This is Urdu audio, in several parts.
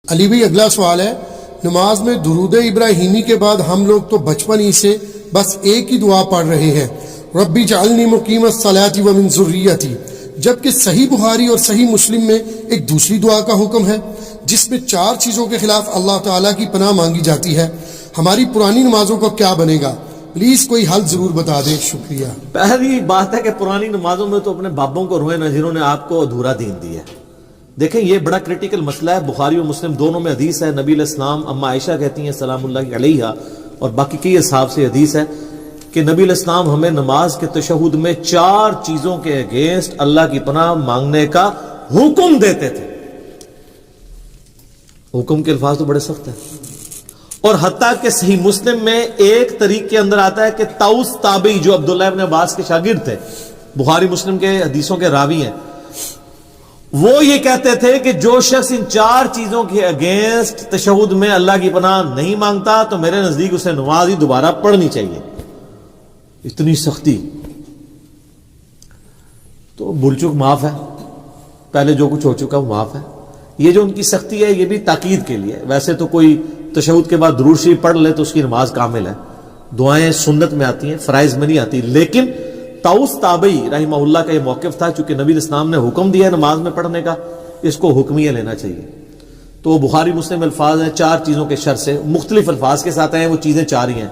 علی بھائی اگلا سوال ہے، نماز میں درود ابراہیمی کے بعد ہم لوگ تو بچپن ہی سے بس ایک ہی دعا پڑھ رہے ہیں، ربی جعلنی مقیم الصلاۃ ومن ذریتی، جبکہ صحیح بخاری اور صحیح مسلم میں ایک دوسری دعا کا حکم ہے جس میں 4 چیزوں کے خلاف اللہ تعالیٰ کی پناہ مانگی جاتی ہے، ہماری پرانی نمازوں کا کیا بنے گا؟ پلیز کوئی حل ضرور بتا دیں، شکریہ۔ پہلی بات ہے کہ پرانی نمازوں میں تو اپنے بابوں کو روئے نہ جنہوں نے آپ کو ادھورا دین دیا ہے۔ دیکھیں یہ بڑا کریٹیکل مسئلہ ہے، بخاری و مسلم دونوں میں حدیث ہے، نبی علیہ السلام اما عائشہ کہتی ہیں سلام اللہ علیہ اور باقی کئی اصحاب سے حدیث ہے کہ نبی علیہ السلام ہمیں نماز کے تشہد میں 4 چیزوں کے اگینسٹ اللہ کی پناہ مانگنے کا حکم دیتے تھے۔ حکم کے الفاظ تو بڑے سخت ہیں، اور حتیٰ کہ صحیح مسلم میں ایک طریق کے اندر آتا ہے کہ طاؤس تابعی جو عبداللہ ابن عباس کے شاگرد تھے، بخاری مسلم کے حدیثوں کے راوی ہیں، وہ یہ کہتے تھے کہ جو شخص ان 4 چیزوں کے اگینسٹ تشہد میں اللہ کی پناہ نہیں مانگتا تو میرے نزدیک اسے نماز ہی دوبارہ پڑھنی چاہیے۔ اتنی سختی تو بھول چک معاف ہے، پہلے جو کچھ ہو چکا وہ معاف ہے۔ یہ جو ان کی سختی ہے یہ بھی تاکید کے لیے، ویسے تو کوئی تشہد کے بعد درود شریف پڑھ لے تو اس کی نماز کامل ہے، دعائیں سنت میں آتی ہیں، فرائض میں نہیں آتی، لیکن طاؤس تابعی رحمہ اللہ کا یہ موقف تھا، چونکہ نبی الاسلام نے حکم دیا ہے نماز میں پڑھنے کا، اس کو حکمیہ لینا چاہیے۔ تو بخاری مسلم الفاظ ہیں 4 چیزوں کے شر سے، مختلف الفاظ کے ساتھ ہیں، وہ چیزیں 4 ہی ہیں۔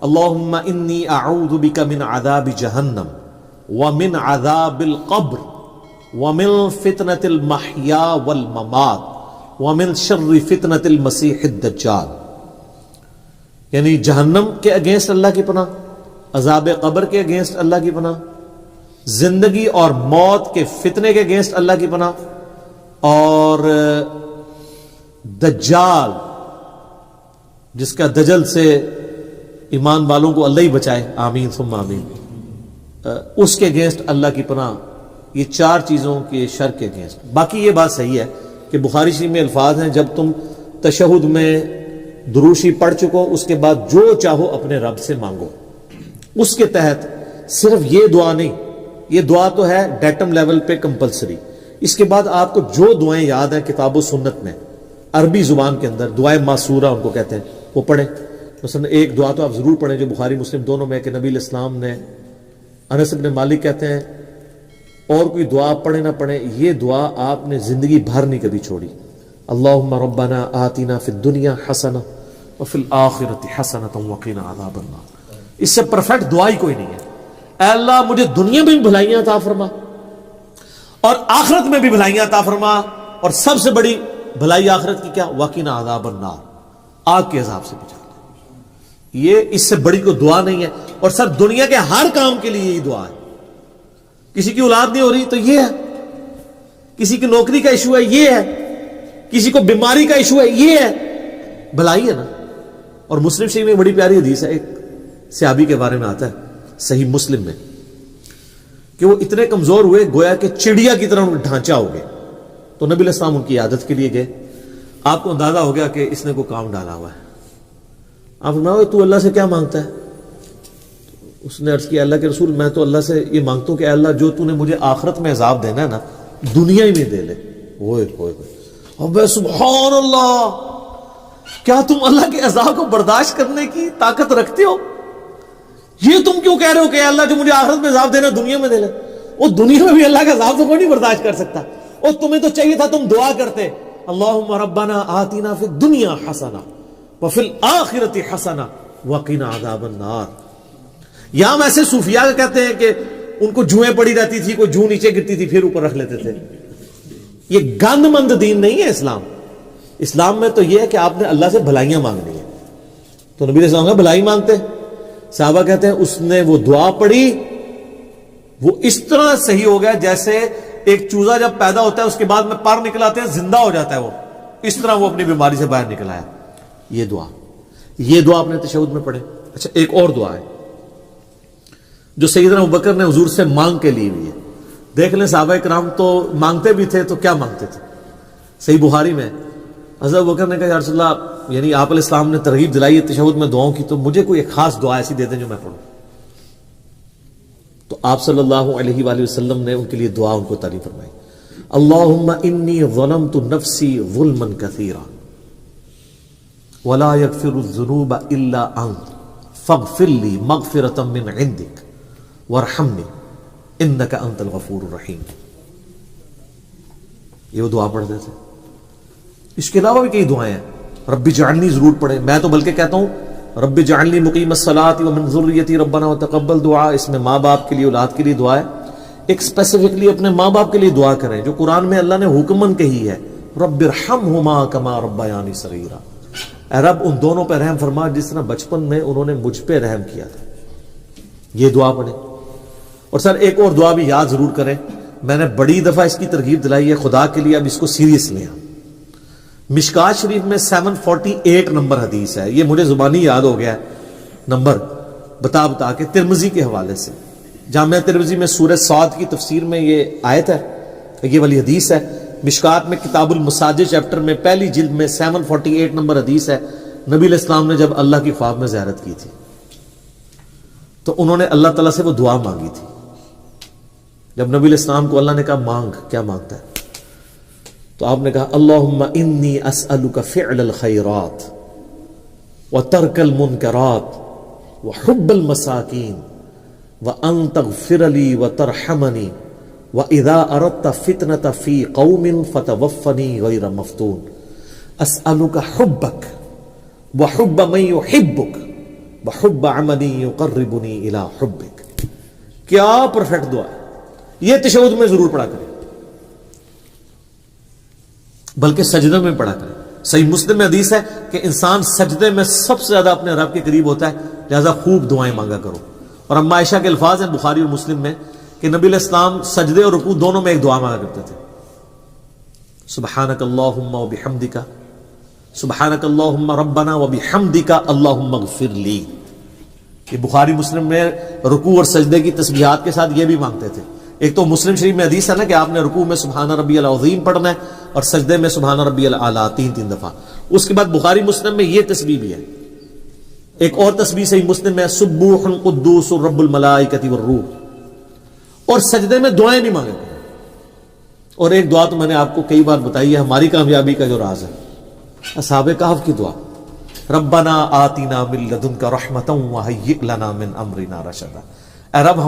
اللہم انی اعوذ بک من عذاب جہنم ومن عذاب القبر ومن فتنة المحیا والممات ومن شر فتنة المسیح الدجال، یعنی جہنم کے اگینسٹ اللہ کی پناہ، عذاب قبر کے اگینسٹ اللہ کی پناہ، زندگی اور موت کے فتنے کے اگینسٹ اللہ کی پناہ، اور دجال جس کا دجل سے ایمان والوں کو اللہ ہی بچائے، آمین ثم آمین، اس کے اگینسٹ اللہ کی پناہ۔ یہ 4 چیزوں کے شر کے اگینسٹ۔ باقی یہ بات صحیح ہے کہ بخاری شریف میں الفاظ ہیں جب تم تشہد میں درود شریف پڑھ چکو اس کے بعد جو چاہو اپنے رب سے مانگو، اس کے تحت صرف یہ دعا نہیں، یہ دعا تو ہے ڈیٹم لیول پہ کمپلسری، اس کے بعد آپ کو جو دعائیں یاد ہیں کتاب و سنت میں عربی زبان کے اندر دعائیں معصورہ ان کو کہتے ہیں، وہ پڑھیں۔ مثلا ایک دعا تو آپ ضرور پڑھیں جو بخاری مسلم دونوں میں کہ نبی علیہ السلام نے، انس بن مالک کہتے ہیں اور کوئی دعا پڑھیں نہ پڑھیں، یہ دعا آپ نے زندگی بھر نہیں کبھی چھوڑی، اللہم ربنا آتنا فی الدنیا حسنہ وفی الآخرۃ حسنۃ وقنا عذاب النار۔ اس سے پرفیکٹ دعا ہی کوئی نہیں ہے۔ اے اللہ مجھے دنیا میں بھی بھلائیاں عطا فرما اور آخرت میں بھی بھلائیاں عطا فرما، اور سب سے بڑی بھلائی آخرت کی کیا؟ وقنا عذاب النار، آگ کے عذاب سے بچا۔ یہ اس سے بڑی کوئی دعا نہیں ہے، اور سب دنیا کے ہر کام کے لیے یہی دعا ہے۔ کسی کی اولاد نہیں ہو رہی تو یہ ہے، کسی کی نوکری کا ایشو ہے یہ ہے، کسی کو بیماری کا ایشو ہے یہ ہے، بھلائی ہے نا۔ اور مسلم شریف میں بڑی پیاری حدیث ہے، ایک صحابی کے بارے میں آتا ہے صحیح مسلم میں کہ وہ اتنے کمزور ہوئے گویا کہ چڑیا کی طرح ان کا ڈھانچہ ہو گیا، تو نبی علیہ السلام ان کی عادت کے لیے گئے، آپ کو اندازہ ہو گیا کہ اس نے کوئی کام ڈالا ہوا ہے۔ آپ فرمایا تو اللہ سے کیا مانگتا ہے؟ اس نے عرض کیا اللہ کے رسول میں تو اللہ سے یہ مانگتا ہوں کہ اے اللہ جو تو نے مجھے آخرت میں عذاب دینا ہے نا دنیا ہی میں دے لے۔ ہوئے اب سبحان اللہ، کیا تم اللہ کے عذاب کو برداشت کرنے کی طاقت رکھتے ہو؟ یہ تم کیوں کہہ رہے ہو کہ اے اللہ جو مجھے آخرت میں عذاب دینا دنیا میں دے لے؟ وہ دنیا میں بھی اللہ کا عذاب تو کوئی نہیں برداشت کر سکتا، اور تمہیں تو چاہیے تھا تم دعا کرتے اللہم ربنا آتنا فی الدنیا حسنہ وفی الآخرۃ حسنہ وقنا عذاب النار۔ یا ہم ایسے صوفیاء کہتے ہیں کہ ان کو جوئیں پڑی رہتی تھی، کوئی جو نیچے گرتی تھی پھر اوپر رکھ لیتے تھے۔ یہ گند مند دین نہیں ہے اسلام۔ اسلام میں تو یہ ہے کہ آپ نے اللہ سے بھلائیاں مانگنی ہے، تو نبی علیہ السلام کا بھلائی مانگتے، صحابہ کہتے ہیں اس نے وہ دعا پڑھی، وہ اس طرح صحیح ہو گیا جیسے ایک چوزا جب پیدا ہوتا ہے اس کے بعد میں پر نکل آتے ہیں زندہ ہو جاتا ہے، وہ اس طرح وہ اپنی بیماری سے باہر نکل آیا۔ یہ دعا اپنے تشہد میں پڑھے۔ اچھا ایک اور دعا ہے جو سیدنا ابوبکر نے حضور سے مانگ کے لی ہوئی ہے، دیکھ لیں صحابہ کرام تو مانگتے بھی تھے، تو کیا مانگتے تھے؟ صحیح بخاری میں حضرت ابوبکر نے کہا یا رسول اللہ، یعنی آپ علیہ السلام نے ترغیب دلائی ہے تشہد میں دعاؤں کی، تو مجھے کوئی ایک خاص دعا ایسی دے دیں جو میں پڑھوں۔ تو آپ صلی اللہ علیہ وآلہ وسلم نے ان کے لیے دعا ان کو تعریف فرمائی، اللہم انی ظلمت نفسی ظلما کثیرا ولا یغفر الذنوب الا انت فاغفر لی مغفرۃ من عندک وارحمنی انک انت الغفور الرحیم. یہ وہ دعا پڑھتے تھے. اس کے علاوہ بھی کئی دعائیں ہیں. رب اجعلنی ضرور پڑھیں. میں تو بلکہ کہتا ہوں رب اجعلنی مقیم الصلاۃ ومن ذریتی ربنا وتقبل دعا. اس میں ماں باپ کے لیے اولاد کے لیے دعا ہے. ایک اسپیسیفکلی اپنے ماں باپ کے لیے دعا کریں جو قرآن میں اللہ نے حکمن کہی ہے, رب ارحمہما کما ربیانی صغیرا. اے رب ان دونوں پہ رحم فرما جس طرح بچپن میں انہوں نے مجھ پہ رحم کیا تھا. یہ دعا پڑھیں. اور سر ایک اور دعا بھی یاد ضرور کریں. میں نے بڑی دفعہ اس کی ترغیب دلائی ہے, خدا کے لیے اب اس کو سیریس لیں. مشکات شریف میں 748 نمبر حدیث ہے. یہ مجھے زبانی یاد ہو گیا ہے نمبر بتا کے, ترمذی کے حوالے سے. جامعہ ترمذی میں سورہ صاد کی تفسیر میں یہ آیت ہے, یہ والی حدیث ہے. مشکات میں کتاب المساجد چیپٹر میں پہلی جلد میں 748 نمبر حدیث ہے. نبی علیہ السلام نے جب اللہ کی خواب میں زیارت کی تھی تو انہوں نے اللہ تعالیٰ سے وہ دعا مانگی تھی. جب نبی علیہ السلام کو اللہ نے کہا مانگ, کیا مانگتا ہے, تو آپ نے کہا اللہم انی اسألک فعل الخیرات وترک المنکرات وحب المساکین وان تغفر لی وترحمنی وَإِذَا أَرَدْتَ فِتْنَةَ فِي قَوْمٍ فَتَوَفَّنِي غَيْرَ مَفْتُونٍ أَسْأَلُكَ حُبَّكَ وَحُبَّ مَن يُحِبُّكَ وَحُبَّ عَمَلٍ يُقَرِّبُنِي إِلَىٰ حُبِّكَ. کیا پرفیکٹ دعا ہے. یہ تشہد میں ضرور پڑھا کریں, بلکہ سجدے میں پڑھا کریں. صحیح مسلم میں حدیث ہے کہ انسان سجدے میں سب سے زیادہ اپنے رب کے قریب ہوتا ہے, لہذا خوب دعائیں مانگا کرو. اور اما عائشہ کے الفاظ ہیں بخاری اور مسلم میں کہ نبی علیہ السلام سجدے اور رکوع دونوں میں ایک دعا مانگا کرتے تھے, سبحانک اللہم وبحمدک, سبحانک اللہم ربنا وبحمدک اللہم اغفر لی. یہ بخاری مسلم میں رکوع اور سجدے کی تسبیحات کے ساتھ یہ بھی مانگتے تھے. ایک تو مسلم شریف میں حدیث ہے نا کہ آپ نے رکوع میں سبحان ربی العظیم پڑھنا ہے اور سجدے میں سبحان ربی الاعلی 3 دفعہ. اس کے بعد بخاری مسلم میں یہ تسبیح بھی ہے. ایک اور تسبیح صحیح مسلم میں سبوح قدوس رب الملائکۃ والروح. اور سجدے میں دعائیں بھی مانگے. اور ایک دعا تو میں نے آپ کو کئی بار بتائی ہے, ہماری کامیابی کا جو راز ہے, اصحاب کہف کی دعا, ربنا آتنا من لدنک رحمتا وہیئ لنا من امرنا رشدا. اے رب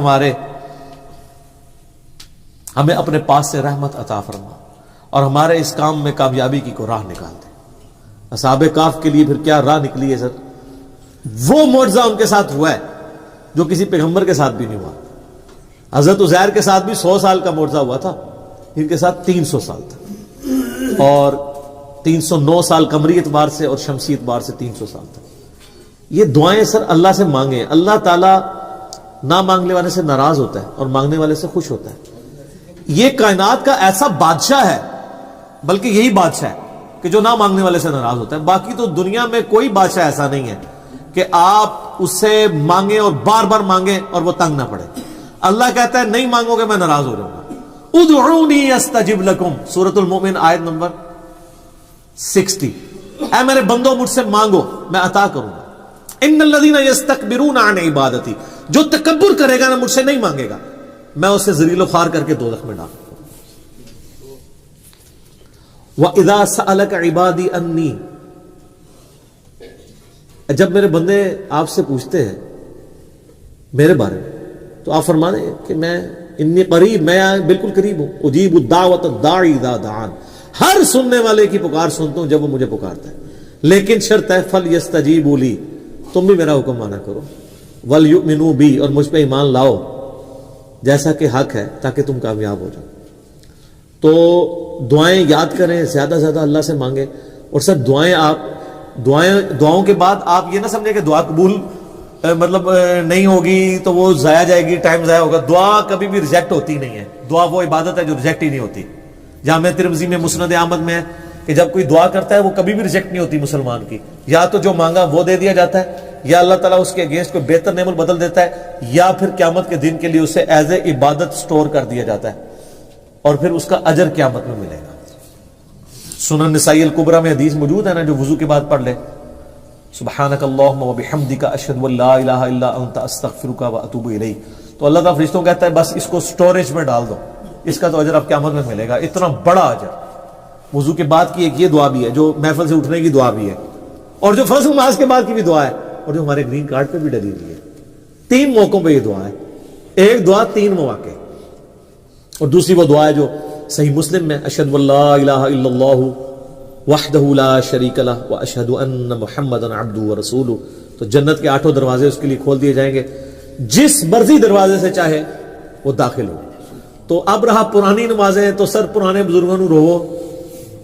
ہمیں اپنے پاس سے رحمت عطا فرما اور ہمارے اس کام میں کامیابی کی کو راہ نکال دے. اصحاب کہف کے لیے پھر کیا راہ نکلی ہے سر. وہ معجزہ ان کے ساتھ ہوا ہے جو کسی پیغمبر کے ساتھ بھی نہیں ہوا. حضرت عزیر کے ساتھ بھی 100 سال کا معجزہ ہوا تھا, ان کے ساتھ 300 سال تھا, اور 309 سال قمری اعتبار سے اور شمسی اعتبار سے 300 سال تھا. یہ دعائیں سر اللہ سے مانگیں. اللہ تعالیٰ نہ مانگنے والے سے ناراض ہوتا ہے اور مانگنے والے سے خوش ہوتا ہے. یہ کائنات کا ایسا بادشاہ ہے, بلکہ یہی بادشاہ ہے کہ جو نہ مانگنے والے سے ناراض ہوتا ہے. باقی تو دنیا میں کوئی بادشاہ ایسا نہیں ہے کہ آپ اس سے مانگیں اور بار بار مانگیں اور وہ تنگ نہ پڑے. اللہ کہتا ہے نہیں مانگو گے میں ناراض ہو جاؤں گا. ادعونی استجب لکم, سورۃ المؤمن آیت نمبر 60. اے میرے بندو مجھ سے مانگو میں عطا کروں گا. ان الذین یستکبرون عن عبادتی, جو تکبر کرے گا نا مجھ سے نہیں مانگے گا, میں اسے ذلیل و خوار کر کے دوزخ میں ڈال دوں گا. وَإِذَا سَأَلَكَ عِبَادِي أَنِّي, جب میرے بندے آپ سے پوچھتے ہیں میرے بارے میں تو آپ فرما دیں کہ میں انی قریب, میں بالکل قریب ہوں. اجیب الدعوۃ الداعی اذا دعان, ہر سننے والے کی پکار سنتا ہوں جب وہ مجھے پکارتا ہے. لیکن شرط ہے فلیستجیبوا لی, تم بھی میرا حکم مانا کرو, ولیؤمنوا بی, اور مجھ پہ ایمان لاؤ جیسا کہ حق ہے تاکہ تم کامیاب ہو جاؤ. تو دعائیں یاد کریں, زیادہ سے زیادہ اللہ سے مانگیں. اور سر دعاؤں کے بعد آپ یہ نہ سمجھیں کہ دعا قبول مطلب نہیں ہوگی تو وہ ضائع جائے گی, ٹائم ضائع ہوگا. دعا کبھی بھی ریجیکٹ ہوتی نہیں ہے. دعا وہ عبادت ہے جو ریجیکٹ ہی نہیں ہوتی. جامعہ ترمذی میں مسند احمد میں ہے کہ جب کوئی دعا کرتا ہے وہ کبھی بھی ریجیکٹ نہیں ہوتی مسلمان کی. یا تو جو مانگا وہ دے دیا جاتا ہے, یا اللہ تعالیٰ اس کے اگینسٹ کوئی بہتر نعمت بدل دیتا ہے, یا پھر قیامت کے دن کے لیے اسے ایز اے عبادت سٹور کر دیا جاتا ہے اور پھر اس کا اجر قیامت میں ملے گا. سنن نسائی الکبریٰ میں حدیث موجود ہے نا, جو وضو کے بعد پڑھ لے, سبحانک اللہم وبحمدک اشہد ان لا الہ الا انت استغفرک واتوب الیک, تو اللہ تعالیٰ فرشتوں کہتا ہے بس اس کو سٹوریج میں ڈال دو, اس کا تو اجر اب قیامت میں ملے گا. اتنا بڑا اجر. وضو کے بعد کی ایک یہ دعا بھی ہے جو محفل سے اٹھنے کی دعا بھی ہے, اور جو فرض نماز کے بعد کی بھی دعا ہے اور جو ہمارے گرین کارڈ پہ بھی ڈلی ہوئی ہے. 3 موقعوں پہ یہ دعا ہے. ایک دعا 3 مواقع, اور دوسری وہ دعا ہے جو صحیح مسلم میں اشہد اللہ الہ الا اللہ وحدہ لا شریک لہ واشہد ان محمدا عبدہ ورسولہ. تو جنت کے 8 دروازے اس کے لیے کھول دیے جائیں گے, جس مرضی دروازے سے چاہے وہ داخل ہو. تو اب رہا پرانی نمازیں, تو سر پرانے بزرگوں کو رو,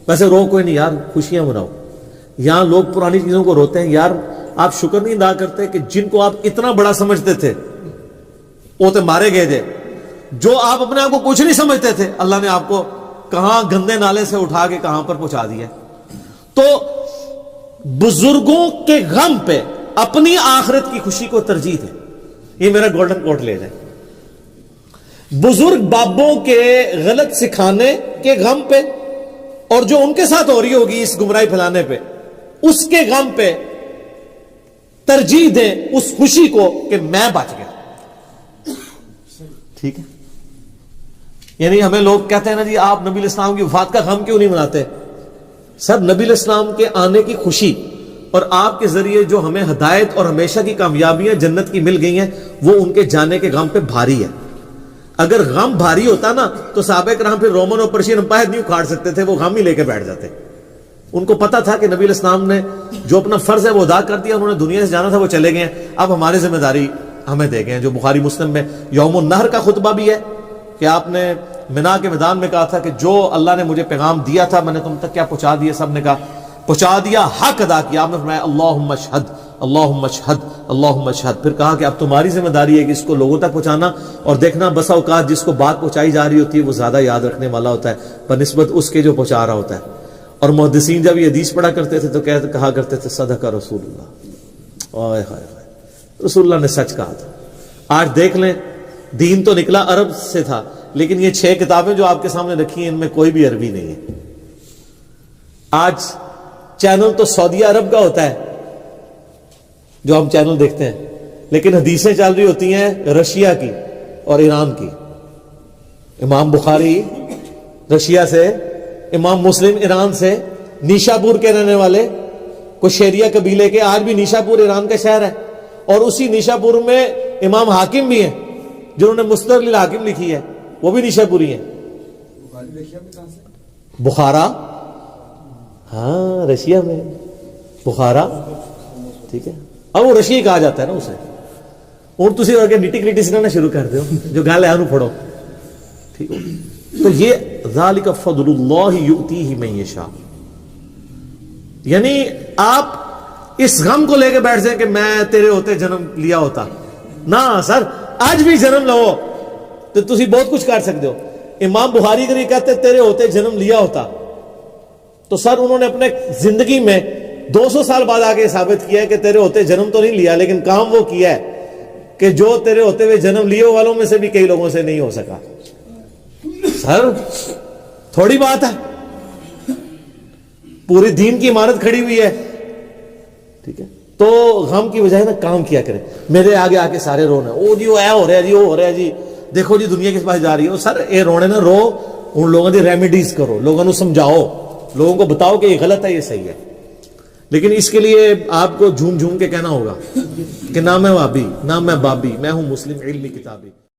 ویسے رو کوئی نہیں یار, خوشیاں مناؤ. یہاں لوگ پرانی چیزوں کو روتے ہیں. یار آپ شکر نہیں ادا کرتے کہ جن کو آپ اتنا بڑا سمجھتے تھے وہ تو مارے گئے تھے. جو آپ اپنے آپ کو کچھ نہیں سمجھتے تھے, اللہ نے آپ کو کہاں گندے نالے سے اٹھا کے کہاں پر پہنچا دیا. تو بزرگوں کے غم پہ اپنی آخرت کی خوشی کو ترجیح دیں. یہ میرا گولڈن کوٹ لے جائے. بزرگ بابوں کے غلط سکھانے کے غم پہ اور جو ان کے ساتھ ہو رہی ہوگی اس گمراہی پھیلانے پہ, اس کے غم پہ ترجیح دیں اس خوشی کو کہ میں بچ گیا. ٹھیک ہے. یعنی ہمیں لوگ کہتے ہیں نا جی آپ نبی الاسلام کی وفات کا غم کیوں نہیں مناتے؟ سر نبی الاسلام کے آنے کی خوشی اور آپ کے ذریعے جو ہمیں ہدایت اور ہمیشہ کی کامیابیاں جنت کی مل گئی ہیں وہ ان کے جانے کے غم پہ بھاری ہے. اگر غم بھاری ہوتا نا تو صحابہ کرام پھر رومن اور پرشین امپائر نہیں اکھاڑ سکتے تھے, وہ غم ہی لے کے بیٹھ جاتے. ان کو پتا تھا کہ نبی علیہ السلام نے جو اپنا فرض ہے وہ ادا کر دیا, انہوں نے دنیا سے جانا تھا, وہ چلے گئے ہیں. اب ہماری ذمہ داری ہمیں دے گئے ہیں. جو بخاری مسلم میں یوم النہر کا خطبہ بھی ہے کہ آپ نے منا کے میدان میں کہا تھا کہ جو اللہ نے مجھے پیغام دیا تھا میں نے تم تک کیا پہنچا دیا؟ سب نے کہا پہنچا دیا, حق ادا کیا. آپ نے فرمایا اللہم اشہد اللہم اشہد اللہم اشہد. پھر کہا کہ اب تمہاری ذمہ داری ہے کہ اس کو لوگوں تک پہنچانا, اور دیکھنا بسا اوقات جس کو بات پہنچائی جا رہی ہوتی ہے وہ زیادہ یاد رکھنے والا ہوتا ہے بنسبت اس کے جو پہنچا رہا ہوتا ہے. اور محدثین جب یہ حدیث پڑھا کرتے تھے تو کہا کرتے تھے صدق رسول اللہ. اوئے ہائے ہائے, رسول اللہ نے سچ کہا تھا. آج دیکھ لیں دین تو نکلا عرب سے تھا, لیکن یہ 6 کتابیں جو آپ کے سامنے رکھی ہیں ان میں کوئی بھی عربی نہیں ہے. آج چینل تو سعودی عرب کا ہوتا ہے جو ہم چینل دیکھتے ہیں, لیکن حدیثیں چل رہی ہوتی ہیں رشیا کی اور ایران کی. امام بخاری رشیا سے, امام مسلم ایران سے, نیشاپور کے رہنے والے کشیریا قبیلے کے. آج بھی نیشاپور ایران کا شہر ہے, اور اسی نیشاپور میں امام حاکم بھی ہیں جنہوں نے مستدرک للحاکم لکھی ہے, وہ بھی نیشاپوری ہیں. بخارا, ہاں رشیا میں بخارا. ٹھیک ہے, اب وہ رشیا کہا جاتا ہے نا اسے. اور تسی اور کے نیٹی کریٹی سنانا شروع کر دو جو گال ہے انہوں پڑھو. ٹھیک ہے, تو یہ ذالک فضل اللہ یؤتیہ من یشاء. یعنی آپ اس غم کو لے کے بیٹھ جائیں کہ میں تیرے ہوتے جنم لیا ہوتا نہ. سر آج بھی جنم لو تو تسی بہت کچھ کر سکتے ہو. امام بخاری اگر یہ کہتے تیرے ہوتے جنم لیا ہوتا تو سر انہوں نے اپنے زندگی میں 200 سال بعد آگے ثابت کیا ہے کہ تیرے ہوتے جنم تو نہیں لیا, لیکن کام وہ کیا ہے کہ جو تیرے ہوتے ہوئے جنم لیے والوں میں سے بھی کئی لوگوں سے نہیں ہو سکا. سر تھوڑی بات ہے, پوری دین کی عمارت کھڑی ہوئی ہے. ٹھیک ہے, تو غم کی بجائے نا کام کیا کرے. میرے آگے آ کے سارے رونا, او جی وہ اے ہو رہا ہے جی, وہ ہو رہا ہے جی, دیکھو جی دنیا کس پاس جا رہی ہے. سر اے رونے نا رو, ان لوگوں کی ریمیڈیز کرو, لوگوں کو سمجھاؤ, لوگوں کو بتاؤ کہ یہ غلط ہے یہ صحیح ہے. لیکن اس کے لیے آپ کو جھوم جھوم کے کہنا ہوگا کہ نہ میں وابی نہ میں بابی, میں ہوں مسلم علمی کتابی.